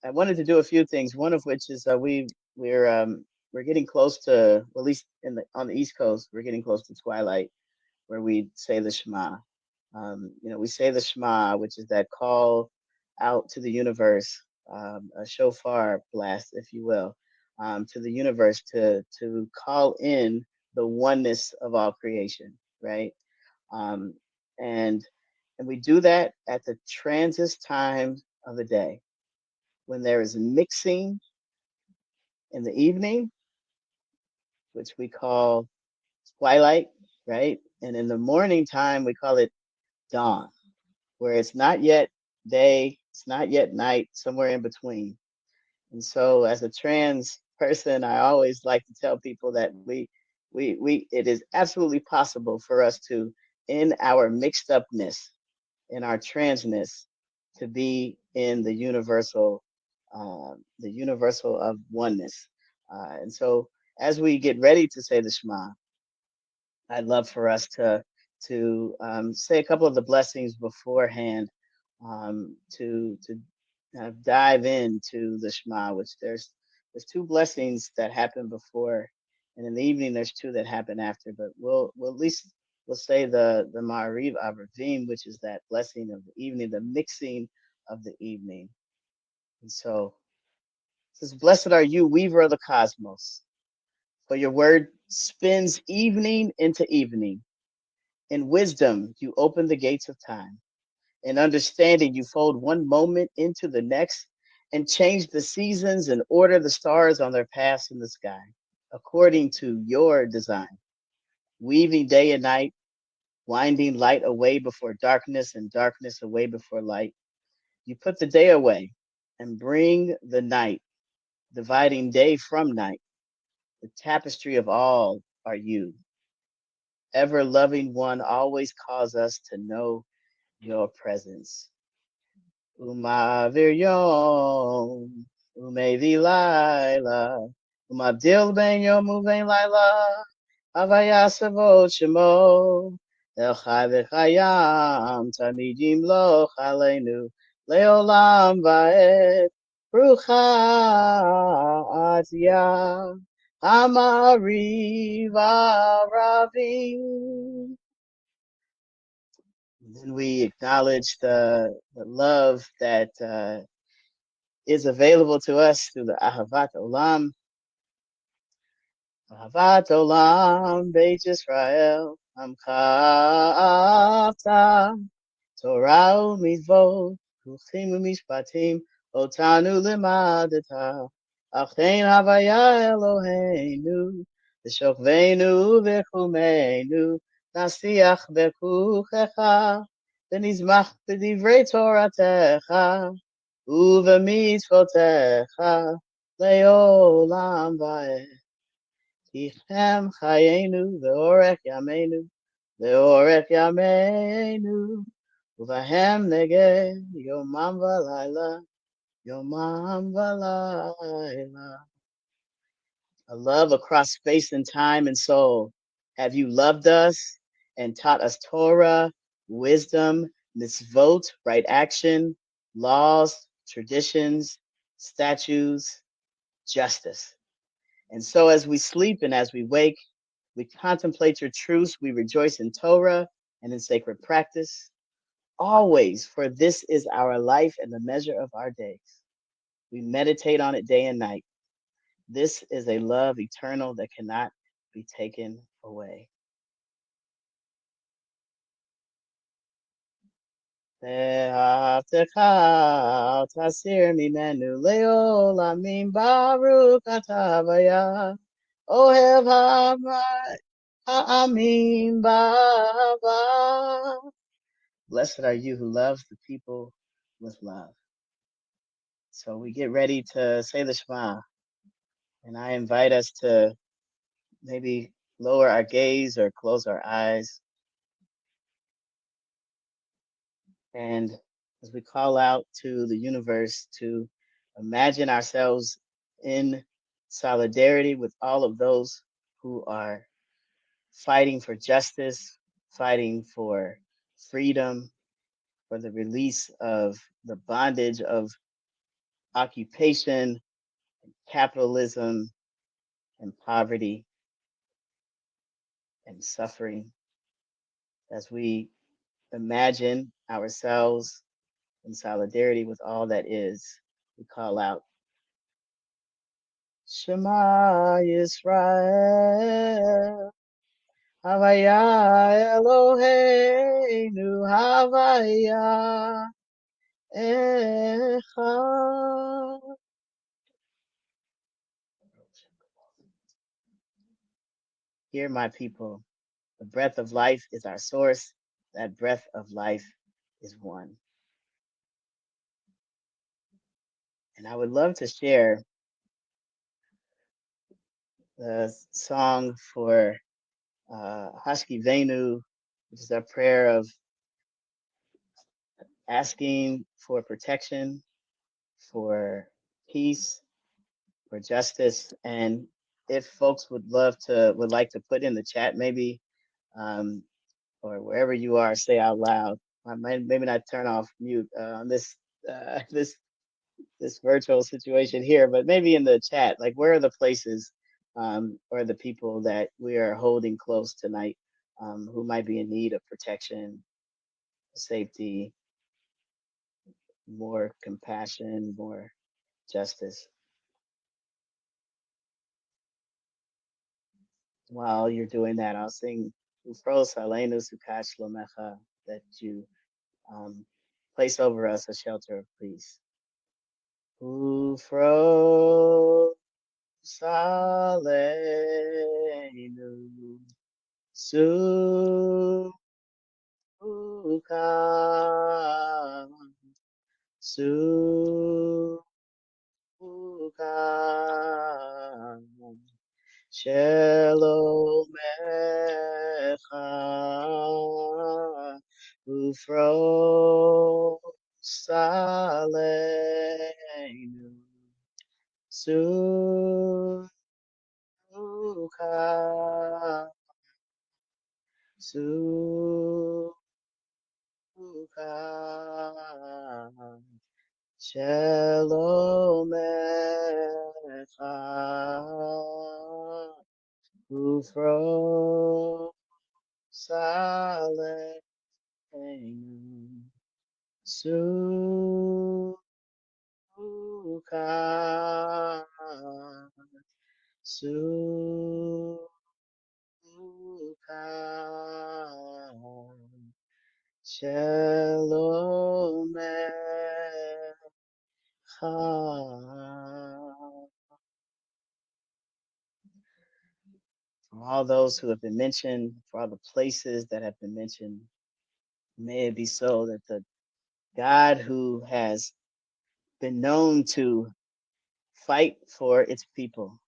I wanted to do a few things. One of which is we're getting close to, well, at least on the East Coast, we're getting close to twilight, where we say the Shema. We say the Shema, which is that call out to the universe, a shofar blast, if you will, to the universe to call in the oneness of all creation, right? Um, and and we do that at the transit time of the day when there is mixing in the evening, which we call twilight, right? And in the morning time, we call it dawn, where it's not yet day, it's not yet night, somewhere in between. And so, as a trans person, I always like to tell people that it is absolutely possible for us to, in our mixed upness, in our transness, to be in the universal of oneness. And so, as we get ready to say the Shema, I'd love for us to say a couple of the blessings beforehand, to dive into the Shema, which there's two blessings that happen before, and in the evening there's two that happen after. But we'll at least we'll say the Ma'ariv Avravim, which is that blessing of the evening, the mixing of the evening. And so it says, "Blessed are you, weaver of the cosmos, for your word spins evening into evening. In wisdom, you open the gates of time. In understanding, you fold one moment into the next and change the seasons and order the stars on their paths in the sky, according to your design, weaving day and night, winding light away before darkness and darkness away before light. You put the day away and bring the night, dividing day from night. The tapestry of all are you. Ever loving one always calls us to know your presence. Umavir yom, umevi laila, umabdil ben yom uven laila, havayasavot shemo, el chai v'chayam, tamidim lo chalenu, leolam va'ed, brucha atiyah, hamariv aravim. Then we acknowledge the love that is available to us through the Ahavat Olam. Ahavat Olam, Beit Yisrael, Amchavta, Torah u'mitzvot, Ruchim u'mishpatim, Otanu limadata, Achein Havaya Eloheinu, V'shokveinu v'chumeinu, Nasiach b'kuchecha, V'nizmach b'divrei Toratecha, Uv'mitzvotecha, Le'olam va'ed. Tichem chayenu, Ve'orech yameinu, Ve'orech yameinu, Uvahem neged, Yomam v'layla, Yomam v'layla. A love across space and time and soul. Have you loved us and taught us Torah, wisdom, mitzvot, right action, laws, traditions, statutes, justice. And so as we sleep and as we wake, we contemplate your truths. We rejoice in Torah and in sacred practice. Always, for this is our life and the measure of our days. We meditate on it day and night. This is a love eternal that cannot be taken away. Tasir mimenu leolamim baruch atavaya ohev ha'amim bava. Blessed are you who loves the people with love. So we get ready to say the Shema, and I invite us to maybe lower our gaze or close our eyes. And as we call out to the universe to imagine ourselves in solidarity with all of those who are fighting for justice, fighting for freedom, for the release of the bondage of occupation, capitalism, and poverty and suffering. As we imagine ourselves in solidarity with all that is, we call out, Shema Yisrael, Havaya Eloheinu, Havaya Echad. Hear my people, the breath of life is our source. That breath of life is one. And I would love to share the song for Hashki Venu, which is a prayer of asking for protection, for peace, for justice. And if folks would like to put in the chat, maybe, or wherever you are, say out loud. I might maybe not turn off mute on this this virtual situation here, but maybe in the chat, like where are the places or the people that we are holding close tonight who might be in need of protection, safety, more compassion, more justice. While you're doing that, I'll sing Ufros Halenu Sukash Lomecha, that you place over us a shelter of peace. Ufros Halenu Sukash Sukash Shalom Echa Ufros Aleinu Sukkah Sukkah Shalom Echa Ufros Aleinu Sukkah, Sukkah, Shalom Echa. For all those who have been mentioned, for all the places that have been mentioned, may it be so that the God who has been known to fight for its people,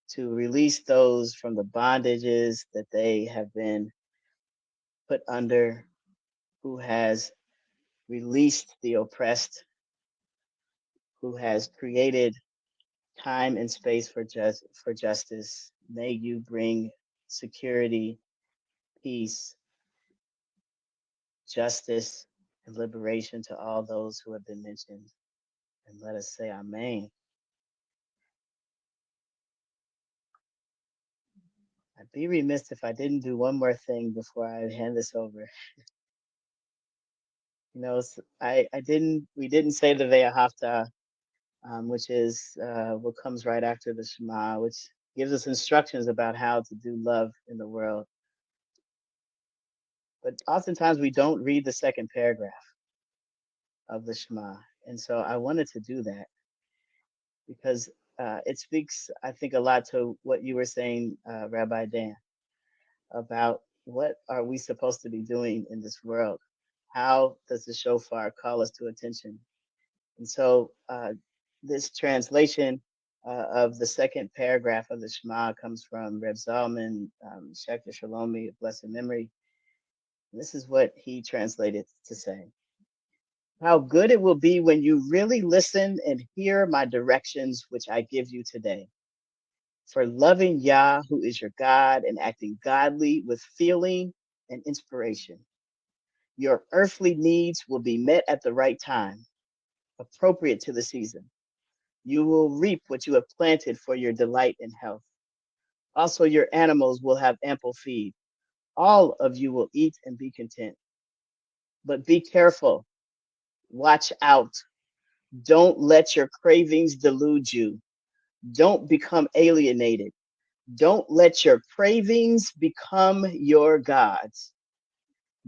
to release those from the bondages that they have been put under, who has released the oppressed, who has created time and space for justice. May you bring security, peace, justice, and liberation to all those who have been mentioned. And let us say Amen. I'd be remiss if I didn't do one more thing before I hand this over. You know, we didn't say the Ve'ahavta, which is what comes right after the Shema, which gives us instructions about how to do love in the world. But oftentimes we don't read the second paragraph of the Shema. And so I wanted to do that because it speaks, I think, a lot to what you were saying, Rabbi Dan, about what are we supposed to be doing in this world? How does the shofar call us to attention? And so this translation of the second paragraph of the Shema comes from Reb Zalman Schachter Shalomi of blessed memory. This is what he translated to say. How good it will be when you really listen and hear my directions, which I give you today. For loving Yah, who is your God, and acting godly with feeling and inspiration. Your earthly needs will be met at the right time. appropriate to the season. You will reap what you have planted for your delight in health. Also, your animals will have ample feed. All of you will eat and be content. But be careful. Watch out. Don't let your cravings delude you. Don't become alienated. Don't let your cravings become your gods.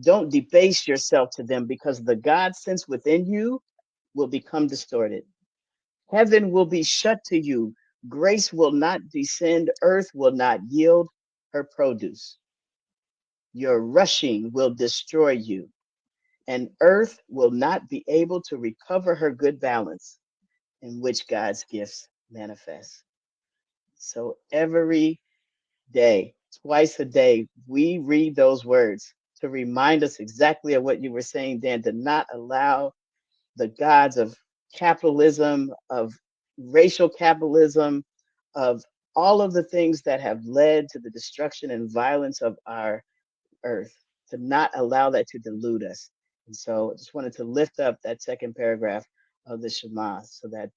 Don't debase yourself to them, because the God sense within you will become distorted. Heaven will be shut to you. Grace will not descend. Earth will not yield her produce. Your rushing will destroy you, and earth will not be able to recover her good balance in which God's gifts manifest. So every day, twice a day, we read those words to remind us exactly of what you were saying, Dan, to not allow the gods of capitalism, of racial capitalism, of all of the things that have led to the destruction and violence of our earth, to not allow that to delude us. And so I just wanted to lift up that second paragraph of the Shema so that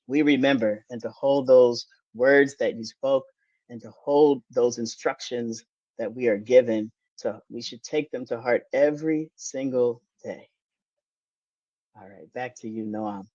we remember and to hold those words that you spoke and to hold those instructions that we are given. So we should take them to heart every single day. All right, back to you, Noam.